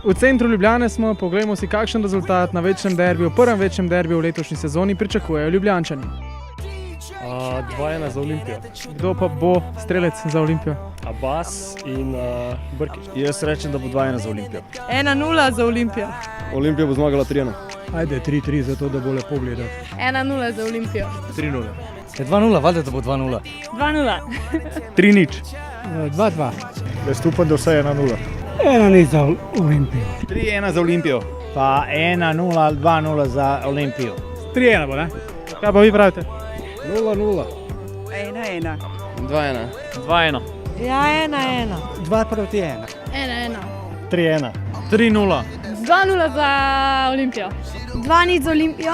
V centru Ljubljane smo, poglejmo si, kakšen rezultat na večnem derbiju, prvem večnem derbiju v letošnji sezoni pričakujejo Ljubljančani. 2-1 za Olimpijo. Kdo pa bo strelec za Olimpijo? Abbas in Brkić. Jaz rečem, da bo 2-1 za Olimpijo. 1-0 za Olimpijo. Olimpija bo zmagala 3-1. Ajde, 3-3, zato da bo lepo gledati. 1-0 za Olimpijo. 3-0. 2-0, valjda da bo 2-0. 2-0. 3-0. 2-2. Jaz upam, da vse 1-0. 1-0 za Olimpijo. 3-1 za Olimpijo. Pa 1-0 ali 2-0 za Olimpijo. 3-1 bo, ne? Kaj pa vi pravite? 0-0. 1-1. 2-1. 2-1. Ja, 1-1. 2-1. 1-1. 3-1. 3-0. 2-0 za Olimpijo. 2-0 za Olimpijo.